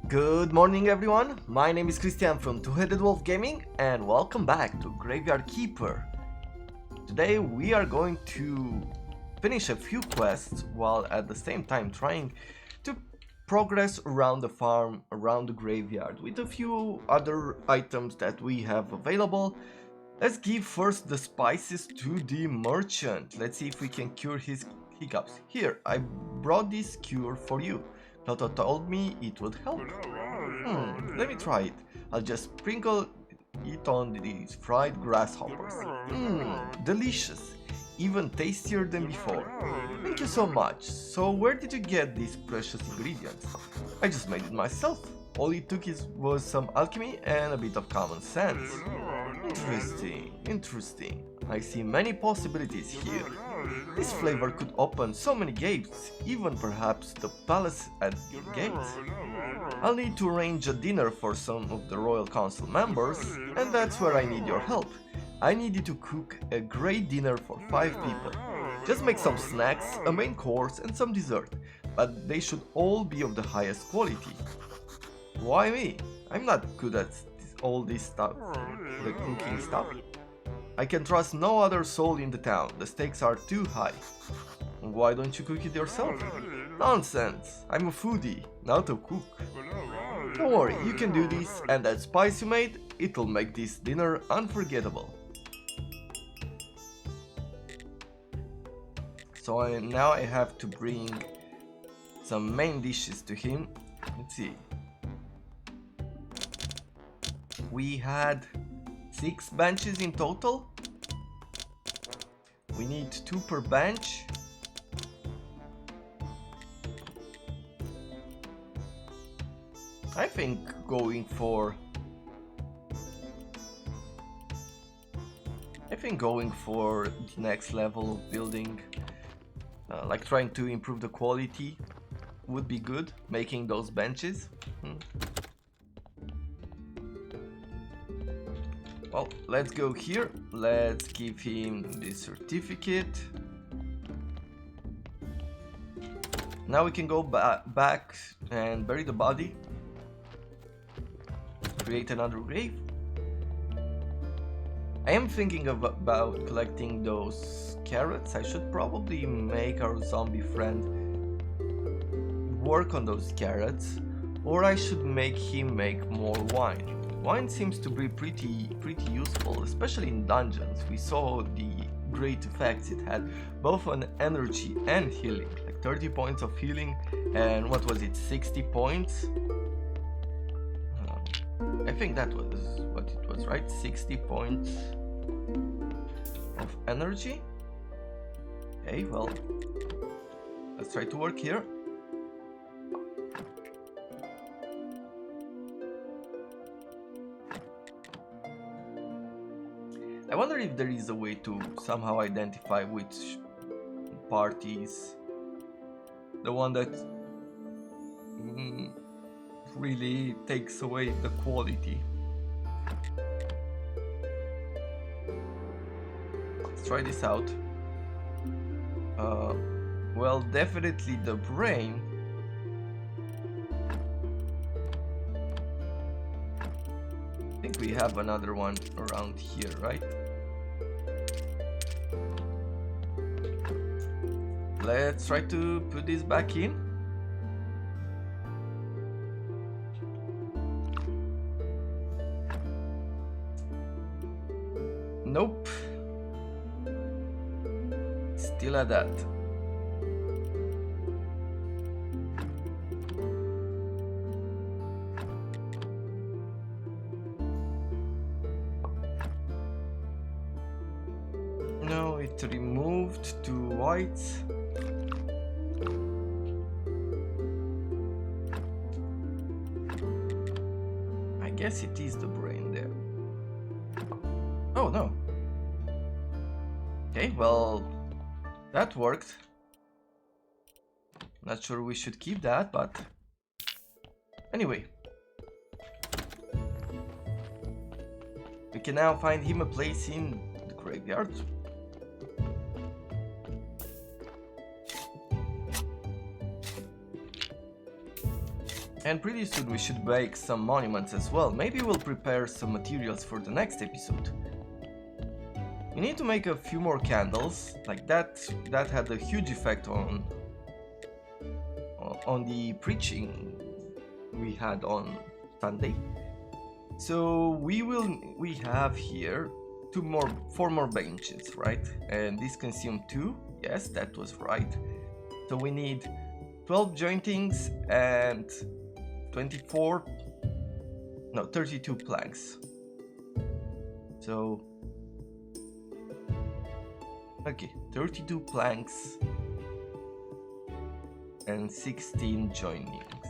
Good morning everyone, my name is Christian from Two-Headed Wolf Gaming and welcome back to Graveyard Keeper. Today we are going to finish a few quests while at the same time trying to progress around the farm, around the graveyard with a few other items that we have available. Let's give first the spices to the merchant. Let's see if we can cure his hiccups. Here, I brought this cure for you. Toto told me it would help. Let me try it. I'll just sprinkle it on these fried grasshoppers. Delicious. Even tastier than before. Thank you so much. So where did you get these precious ingredients? I just made it myself. All it took was some alchemy and a bit of common sense. Interesting. I see many possibilities here. This flavor could open so many gates, even perhaps the palace at your gates. I'll need to arrange a dinner for some of the Royal Council members, and that's where I need your help. I need you to cook a great dinner for 5 people. Just make some snacks, a main course and some dessert, but they should all be of the highest quality. Why me? I'm not good at all this stuff, the cooking stuff. I can trust no other soul in the town, the stakes are too high. Why don't you cook it yourself? Nonsense, I'm a foodie, not a cook. Don't worry, you can do this, and that spice you made, it'll make this dinner unforgettable. So now I have to bring some main dishes to him. Let's see. We had 6 benches in total. We need 2 per bench. I think going for the next level of building, like trying to improve the quality, would be good, making those benches. Well, let's go here. Let's give him this certificate. Now we can go back and bury the body. Create another grave. I am thinking about collecting those carrots. I should probably make our zombie friend work on those carrots, or I should make him make more wine. Wine seems to be pretty useful, especially in dungeons. We saw the great effects it had, both on energy and healing, like 30 points of healing and what was it, 60 points? I think that was what it was, right? 60 points of energy. Okay, well, let's try to work here. I wonder if there is a way to somehow identify which parties the one that really takes away the quality. Let's try this out. Well, definitely the brain. I think we have another one around here, right? Let's try to put this back in. Nope. Still at that. No, it removed 2 whites. I guess it is the brain there. Oh no. Okay, well, that worked. Not sure we should keep that, but anyway. We can now find him a place in the graveyard. And pretty soon we should make some monuments as well. Maybe we'll prepare some materials for the next episode. We need to make a few more candles, like that had a huge effect on the preaching we had on Sunday. So we have here 4 more benches, right? And this consumed 2. Yes, that was right. So we need 12 jointings and 32 planks. So okay, 32 planks and 16 joinings.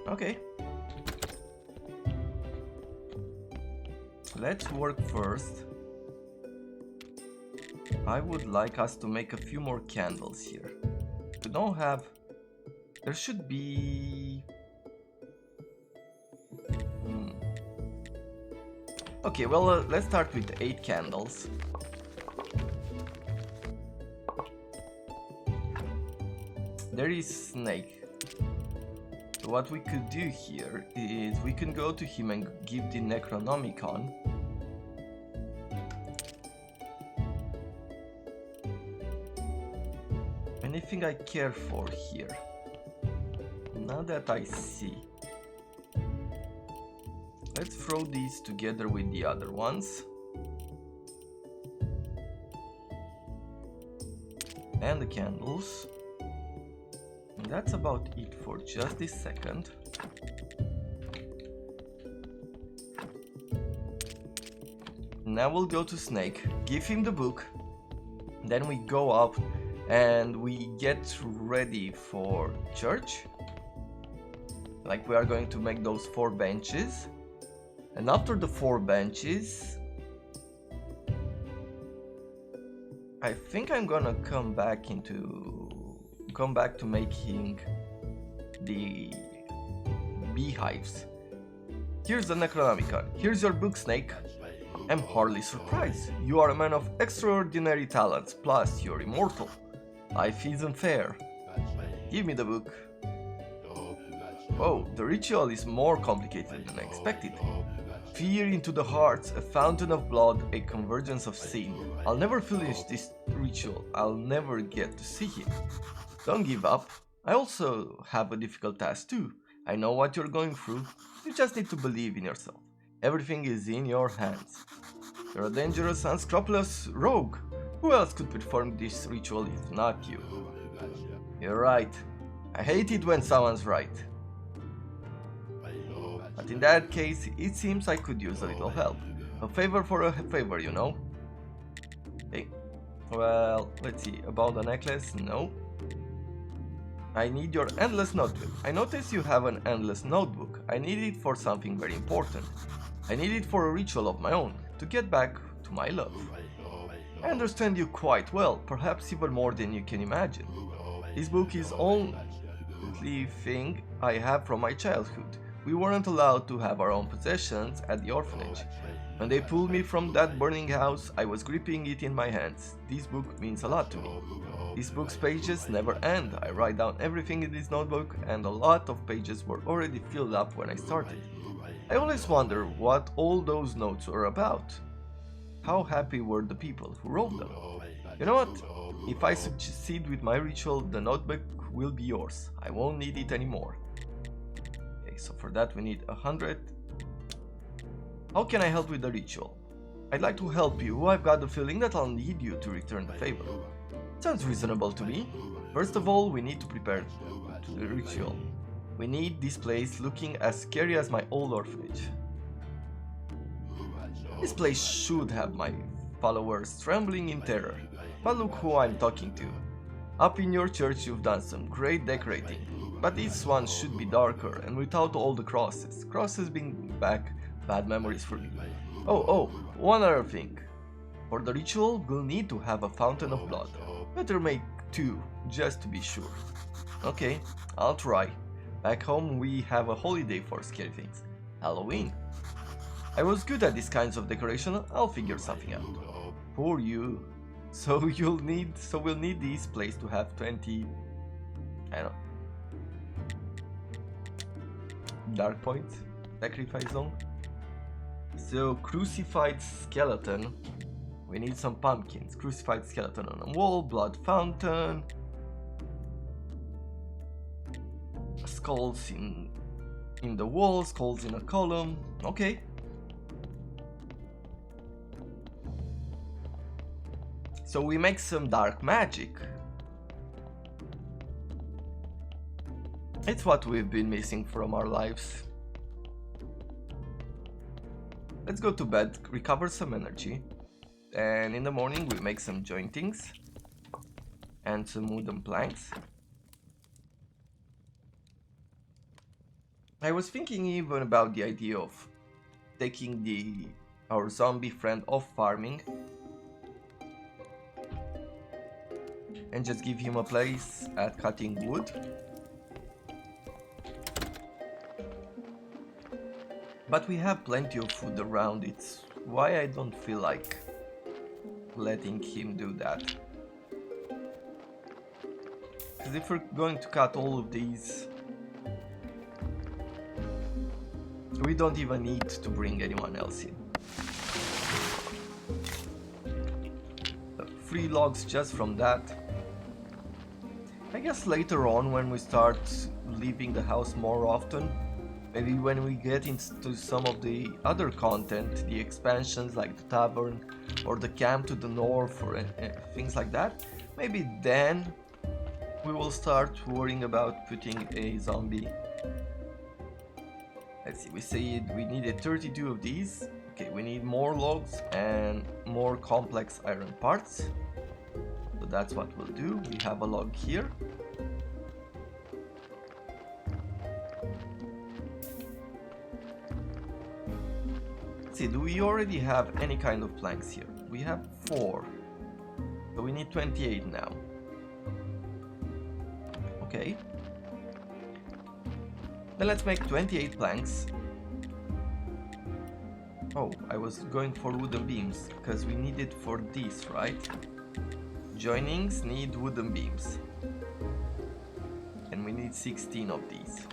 Okay. Let's work first. I would like us to make a few more candles here. We don't have... There should be... Okay, well, let's start with 8 candles. There is Snake. So what we could do here is we can go to him and give the Necronomicon. Anything I care for here? Now that I see. Let's throw these together with the other ones. And the candles. And that's about it for just this second. Now we'll go to Snake, give him the book, then we go up and we get ready for church. Like we are going to make those 4 benches. And after the 4 benches, I think I'm gonna come back to making the beehives. Here's the Necronomicon. Here's your book, Snake. I'm hardly surprised. You are a man of extraordinary talents, plus you're immortal. Life isn't fair. Give me the book. Oh, the ritual is more complicated than I expected. Fear into the hearts, a fountain of blood, a convergence of sin. I'll never finish this ritual. I'll never get to see him. Don't give up. I also have a difficult task too. I know what you're going through. You just need to believe in yourself. Everything is in your hands. You're a dangerous, unscrupulous rogue. Who else could perform this ritual if not you? You're right. I hate it when someone's right. But in that case, it seems I could use a little help. A favor for a favor, you know? Okay. Well, let's see. About the necklace? No. I need your endless notebook. I notice you have an endless notebook. I need it for something very important. I need it for a ritual of my own, to get back to my love. I understand you quite well, perhaps even more than you can imagine. This book is only thing I have from my childhood. We weren't allowed to have our own possessions at the orphanage. When they pulled me from that burning house, I was gripping it in my hands. This book means a lot to me. This book's pages never end. I write down everything in this notebook, and a lot of pages were already filled up when I started. I always wonder what all those notes were about. How happy were the people who wrote them? You know what? If I succeed with my ritual, the notebook will be yours. I won't need it anymore. Okay, so for that we need 100. How can I help with the ritual? I'd like to help you. I've got the feeling that I'll need you to return the favor. Sounds reasonable to me. First of all, we need to prepare to the ritual. We need this place looking as scary as my old orphanage. This place should have my followers trembling in terror. But look who I'm talking to. Up in your church you've done some great decorating. But this one should be darker and without all the crosses. Crosses bring back bad memories for me. Oh, one other thing. For the ritual, we'll need to have a fountain of blood. Better make 2, just to be sure. Okay, I'll try. Back home we have a holiday for scary things. Halloween. I was good at these kinds of decoration, I'll figure something out. Poor you. So we'll need this place to have 20... I don't know. Dark Point sacrifice zone. So crucified skeleton. We need some pumpkins. Crucified skeleton on a wall, blood fountain, skulls in the wall, skulls in a column. Okay. So we make some dark magic. It's what we've been missing from our lives. Let's go to bed, recover some energy, and in the morning we make some jointings and some wooden planks. I was thinking even about the idea of taking our zombie friend off farming and just give him a place at cutting wood. But we have plenty of food around, it's why I don't feel like letting him do that. Because if we're going to cut all of these, we don't even need to bring anyone else in. 3 logs just from that. I guess later on when we start leaving the house more often, maybe when we get into some of the other content, the expansions like the tavern or the camp to the north or things like that, maybe then we will start worrying about putting a zombie. Let's see, we said we needed 32 of these. Okay, we need more logs and more complex iron parts. So that's what we'll do. We have a log here. See, do we already have any kind of planks here? We have 4, so we need 28 now. Okay, then let's make 28 planks. Oh, I was going for wooden beams because we need it for this, right? Joinings need wooden beams and we need 16 of these.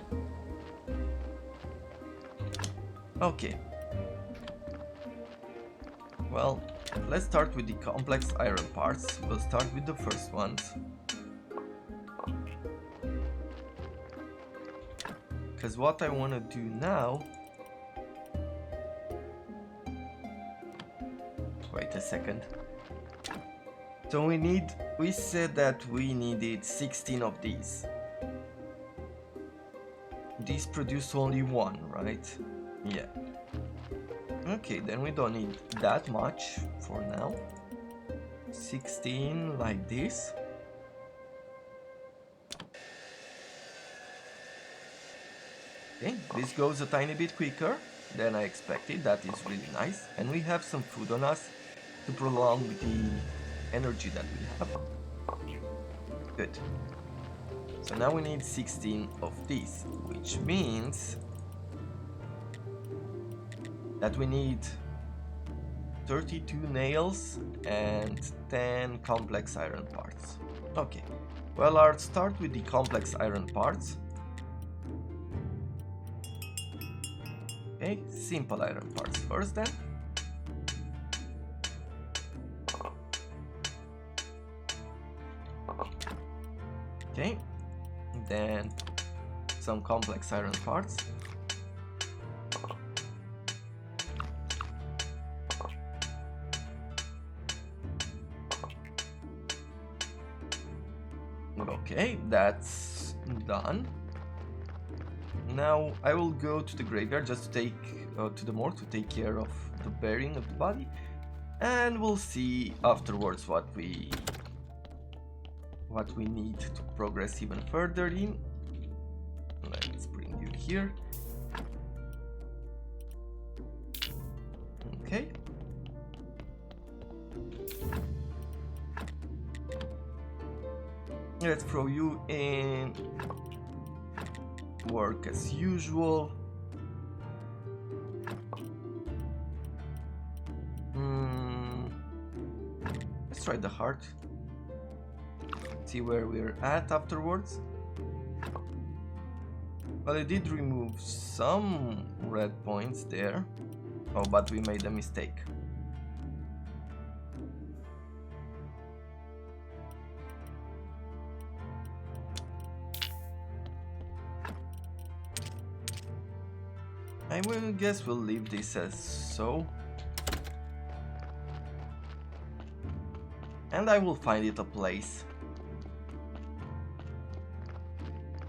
Okay. Well, let's start with the complex iron parts. We'll start with the first ones. Because what I want to do now... Wait a second. So we said that we needed 16 of these. These produce only 1, right? Yeah. Okay, then we don't need that much for now. 16 like this. Okay, this goes a tiny bit quicker than I expected. That is really nice. And we have some food on us to prolong the energy that we have. Good. So now we need 16 of these, which means that we need 32 nails and 10 complex iron parts. Okay, well, I'll start with the complex iron parts. Okay, simple iron parts first then. Okay, then some complex iron parts. Okay, that's done. Now I will go to the graveyard just to to the morgue to take care of the burying of the body, and we'll see afterwards what we need to progress even further in. Let's bring you here. Okay. Let's throw you in. Work as usual. Let's try the heart. See where we're at afterwards. Well, I did remove some red points there. Oh, but we made a mistake. I will guess we'll leave this as so. And I will find it a place.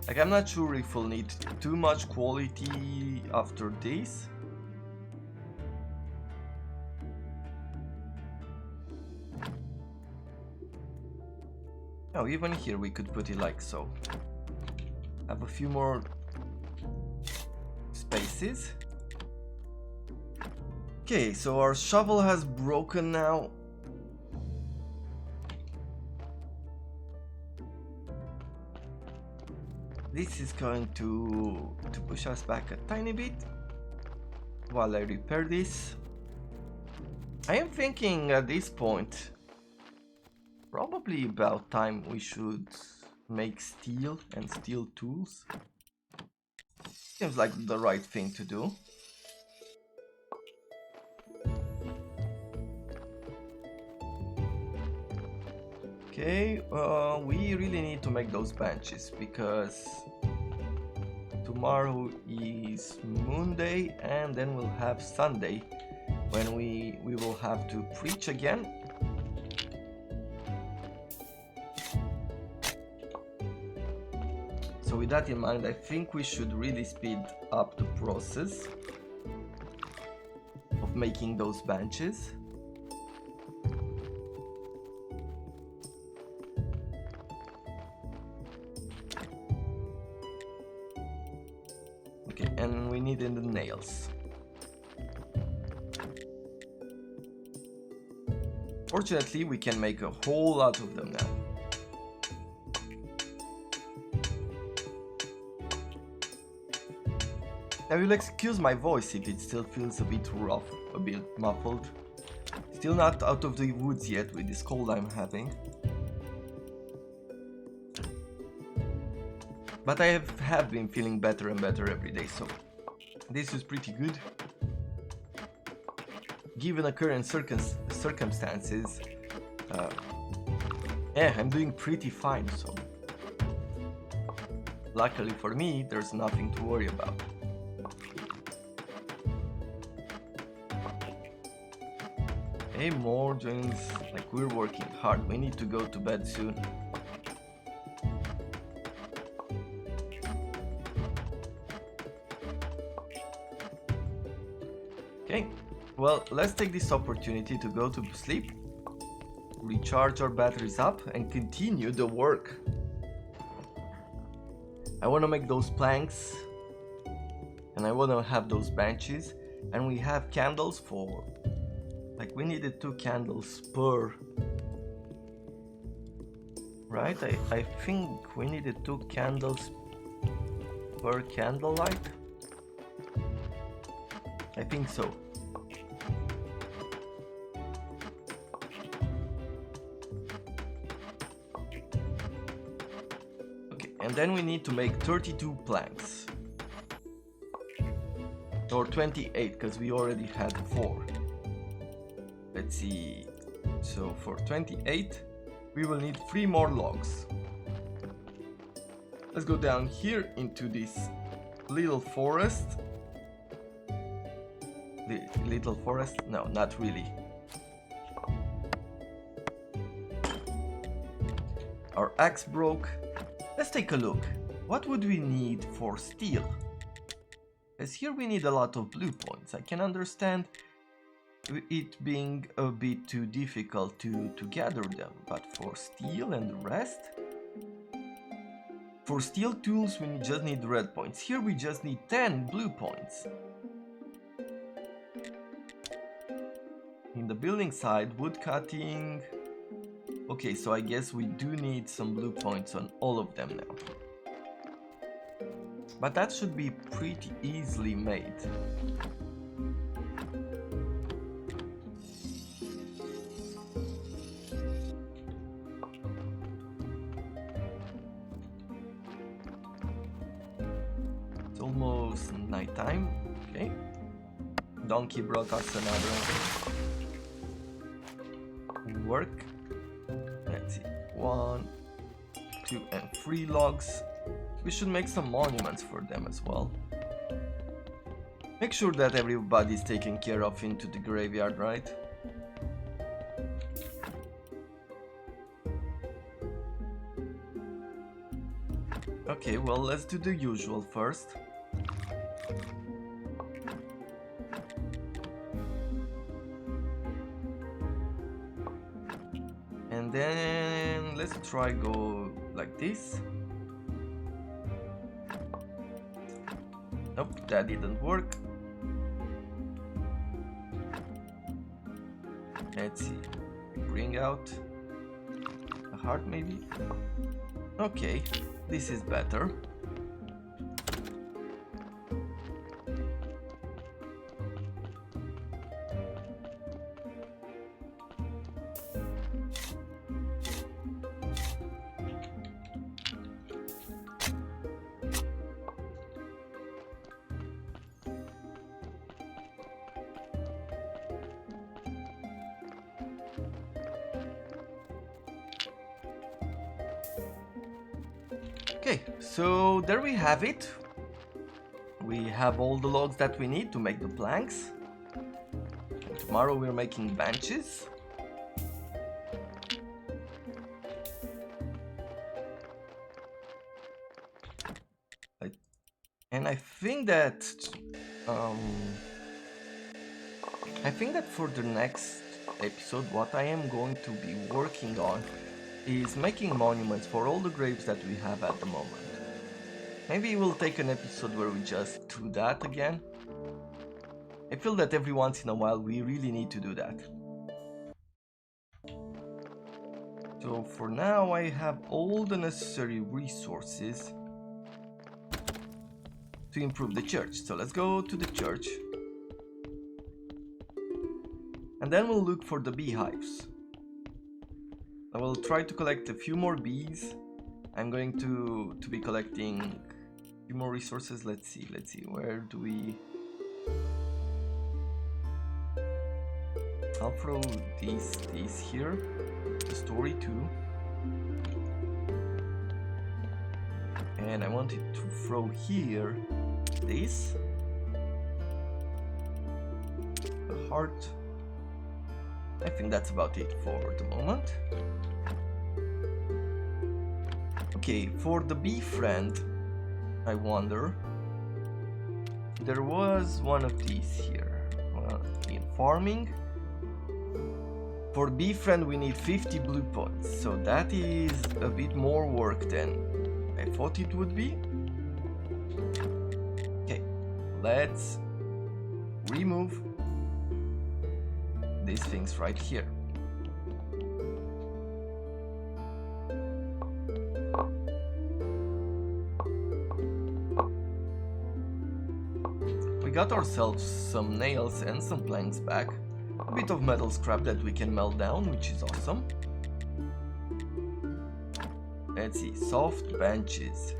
Like, I'm not sure if we'll need too much quality after this. Oh, even here we could put it like so. Have a few more spaces. Okay, so our shovel has broken now. This is going to push us back a tiny bit while I repair this. I am thinking at this point, probably about time we should make steel and steel tools. Seems like the right thing to do. Okay, we really need to make those benches because tomorrow is Moon Day and then we'll have Sunday when we will have to preach again. So with that in mind, I think we should really speed up the process of making those benches. Okay, and we need in the nails. Fortunately, we can make a whole lot of them now. Now you'll excuse my voice if it still feels a bit rough, a bit muffled. Still not out of the woods yet with this cold I'm having. But I have been feeling better and better every day, so this is pretty good. Given the current circumstances, yeah, I'm doing pretty fine, so luckily for me, there's nothing to worry about. Hey, more joins, like we're working hard, we need to go to bed soon. Okay, well, let's take this opportunity to go to sleep, recharge our batteries up, and continue the work. I want to make those planks, and I want to have those benches, and we have candles for, like, we needed 2 candles per, right? I think we needed 2 candles per candlelight. I think so. Okay, and then we need to make 32 planks. Or 28, because we already had 4. Let's see. So for 28, we will need 3 more logs. Let's go down here into this little forest. Little forest? No, not really. Our axe broke. Let's take a look. What would we need for steel? Because here we need a lot of blue points. I can understand it being a bit too difficult to gather them, but for steel and the rest? For steel tools we just need red points. Here we just need 10 blue points. In the building side, wood cutting. Okay, so I guess we do need some blue points on all of them now. But that should be pretty easily made. almost nighttime. Okay. Donkey brought us another work. Let's see. 1, 2, and 3 logs. We should make some monuments for them as well. Make sure that everybody's taken care of into the graveyard, right? Okay, well, let's do the usual first. And then let's try go like this. Nope, that didn't work. Let's see. Bring out a heart maybe. Okay, this is better. Okay, so there we have it. We have all the logs that we need to make the planks. And tomorrow we're making benches. And I think that for the next episode, what I am going to be working on is making monuments for all the graves that we have at the moment. Maybe we'll take an episode where we just do that again. I feel that every once in a while we really need to do that. So for now I have all the necessary resources to improve the church. So let's go to the church. And then we'll look for the beehives. I will try to collect a few more bees. I'm going to be collecting a few more resources. Let's see, where do we... I'll throw these here, the story too. And I wanted to throw here this. The heart. I think that's about it for the moment. Okay, for the bee friend, I wonder. There was one of these here. In farming. For bee friend we need 50 blue points, so that is a bit more work than I thought it would be. Okay, let's remove these things right here. We got ourselves some nails and some planks back. A bit of metal scrap that we can melt down, which is awesome. Let's see, soft benches.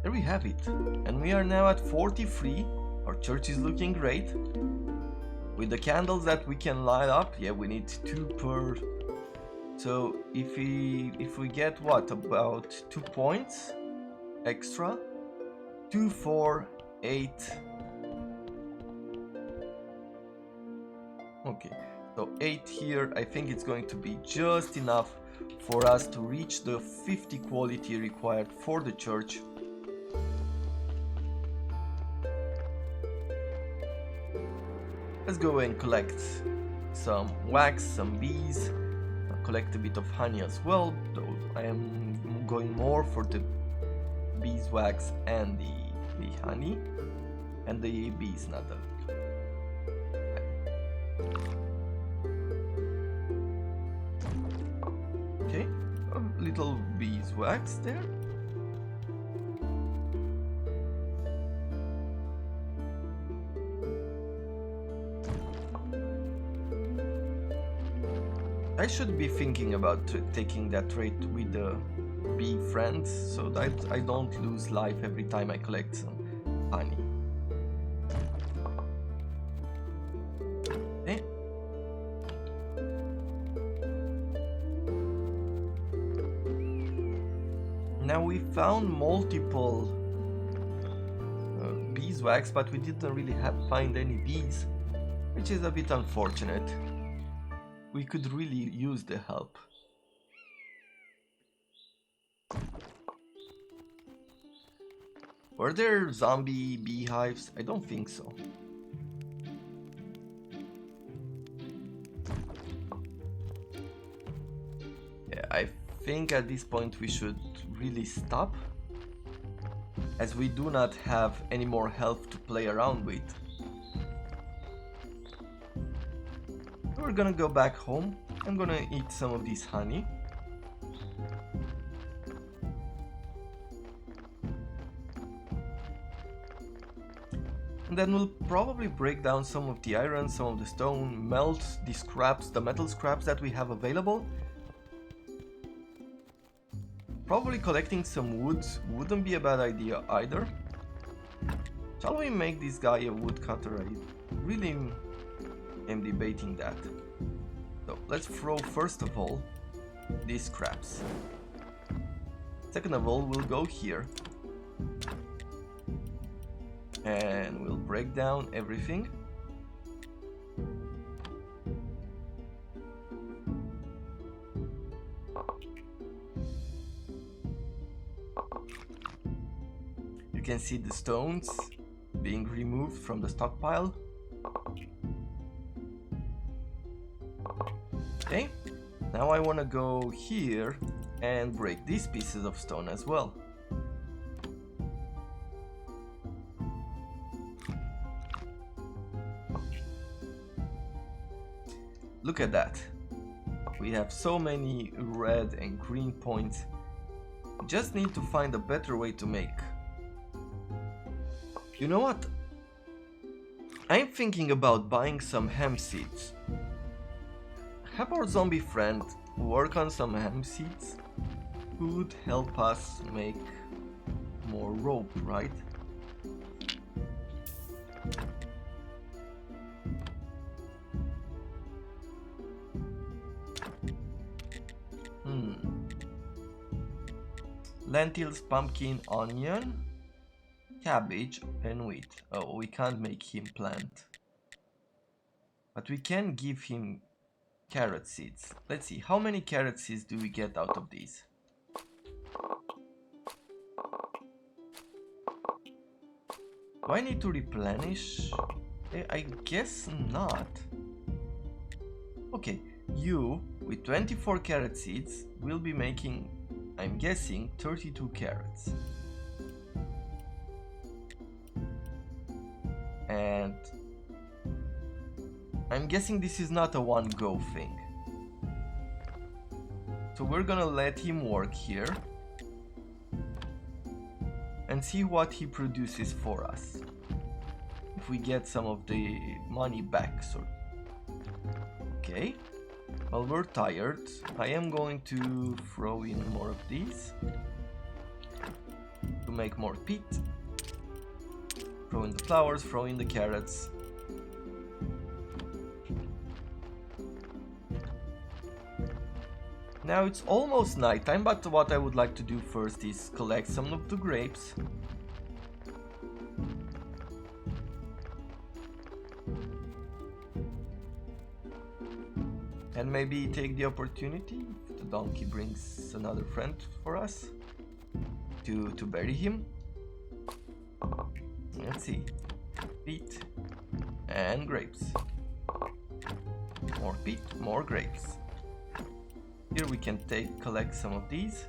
There we have it. And we are now at 43. Our church is looking great. With the candles that we can light up, yeah, we need 2 per. So if we get what, about 2 points extra? 2, 4, 8. Okay, so 8 here. I think it's going to be just enough for us to reach the 50 quality required for the church. Let's go and collect some wax, some bees, collect a bit of honey as well, though I am going more for the beeswax and the honey, and the bees not the... Okay, a little beeswax there. I should be thinking about taking that trait with the bee friends so that I don't lose life every time I collect some honey. Okay. Now we found multiple beeswax, but we didn't really find any bees, which is a bit unfortunate. We could really use the help. Were there zombie beehives? I don't think so. Yeah, I think at this point we should really stop, as we do not have any more health to play around with. We're gonna go back home. I'm gonna eat some of this honey. And then we'll probably break down some of the iron, some of the stone, melt the scraps, the metal scraps that we have available. Probably collecting some wood wouldn't be a bad idea either. Shall we make this guy a woodcutter? I really am debating that. So let's throw first of all these scraps. Second of all, we'll go here. And we'll break down everything. You can see the stones being removed from the stockpile. Okay, now I want to go here and break these pieces of stone as well. Look at that. We have so many red and green points. We just need to find a better way to make. You know what? I'm thinking about buying some hemp seeds. Have our zombie friend work on some hemp seeds. Could help us make more rope, right? Lentils, pumpkin, onion, cabbage, and wheat. Oh, we can't make him plant. But we can give him carrot seeds. Let's see, how many carrot seeds do we get out of these? Do I need to replenish? I guess not. Okay, you, with 24 carrot seeds, will be making, I'm guessing, 32 carrots. And I'm guessing this is not a one-go thing. So we're gonna let him work here and see what he produces for us. If we get some of the money back, so. Okay. Well, we're tired. I am going to throw in more of these to make more peat. Throw in the flowers, throw in the carrots. Now it's almost nighttime, but what I would like to do first is collect some of the grapes. And maybe take the opportunity, if the donkey brings another friend for us, to bury him. Let's see. Peat and grapes. More peat, more grapes. Here we can collect some of these.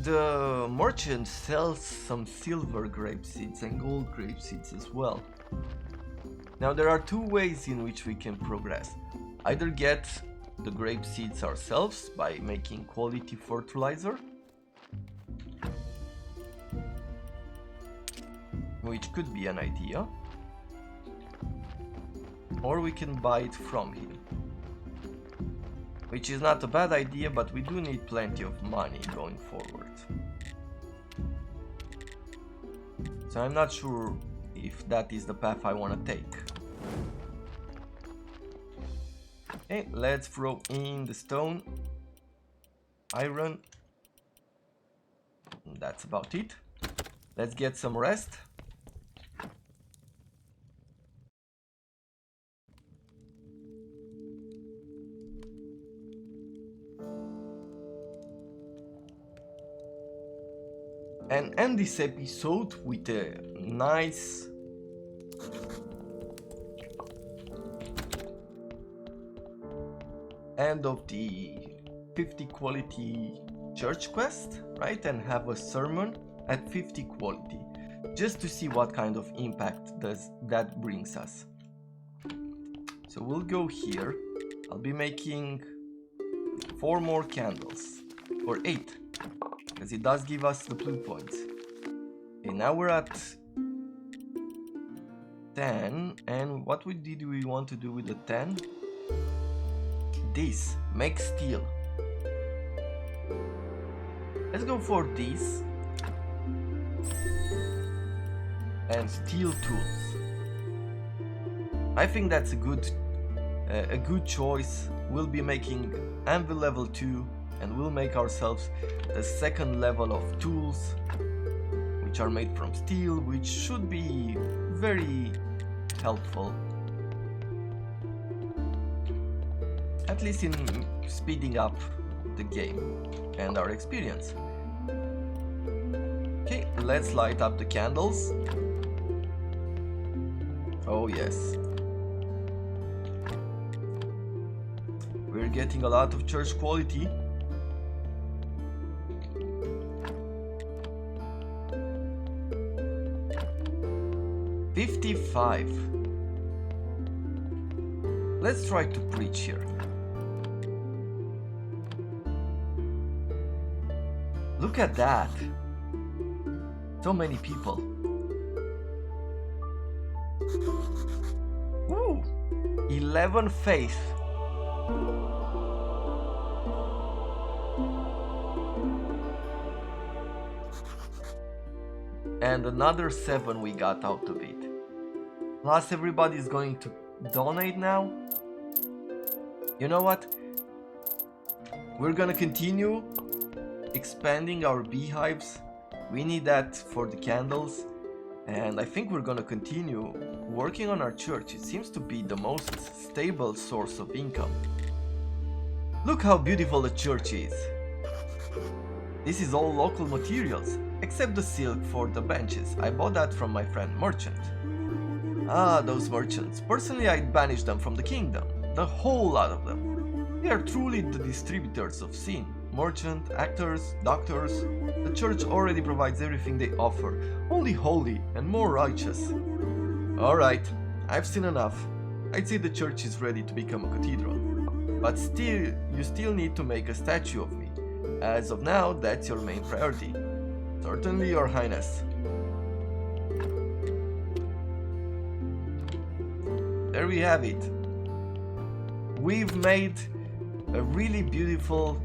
The merchant sells some silver grape seeds and gold grape seeds as well. Now there are two ways in which we can progress. Either get the grape seeds ourselves by making quality fertilizer, which could be an idea. or we can buy it from him. Which is not a bad idea, but we do need plenty of money going forward. So I'm not sure if that is the path I want to take. Okay, let's throw in the stone, iron. That's about it. Let's get some rest. And end this episode with a nice end of the 50 quality church quest, right? And have a sermon at 50 quality, just to see what kind of impact does that brings us. So we'll go here. I'll be making 4 more candles, or 8, because it does give us the blue points. Okay, now we're at 10, and what did we want to do with the 10? This, make steel. Let's go for this and steel tools. I think that's a good choice. We'll be making anvil level 2, and we'll make ourselves the second level of tools, which are made from steel, which should be very helpful, at least in speeding up the game and our experience. Okay, let's light up the candles. Oh yes, we're getting a lot of church quality. $55. Let's try to preach here. Look at that. So many people. Ooh, 11 faith. And another 7 we got out of it. Plus everybody is going to donate now. You know what? We're gonna continue expanding our beehives. We need that for the candles. And I think we're gonna continue working on our church. It seems to be the most stable source of income. Look how beautiful the church is. This is all local materials, except the silk for the benches. I bought that from my friend merchant. Ah, those merchants. Personally, I'd banish them from the kingdom. The whole lot of them. They are truly the distributors of sin. Merchant, actors, doctors. The church already provides everything they offer. Only holy and more righteous. Alright, I've seen enough. I'd say the church is ready to become a cathedral. But still, you still need to make a statue of me. As of now, that's your main priority. Certainly, Your Highness. There we have it. We've made a really beautiful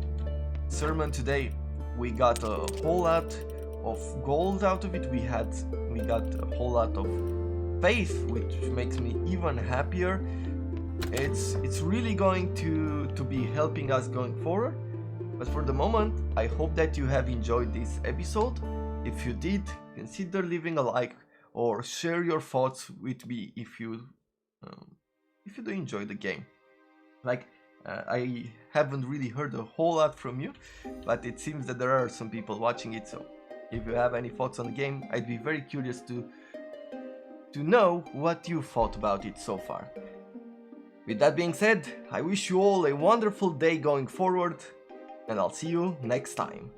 sermon today. We got a whole lot of gold out of it. We got a whole lot of faith, which makes me even happier. It's really going to be helping us going forward. But for the moment, I hope that you have enjoyed this episode. If you did, consider leaving a like or share your thoughts with me if you do enjoy the game. I haven't really heard a whole lot from you, but it seems that there are some people watching it, so if you have any thoughts on the game, I'd be very curious to know what you thought about it so far. With that being said, I wish you all a wonderful day going forward, and I'll see you next time.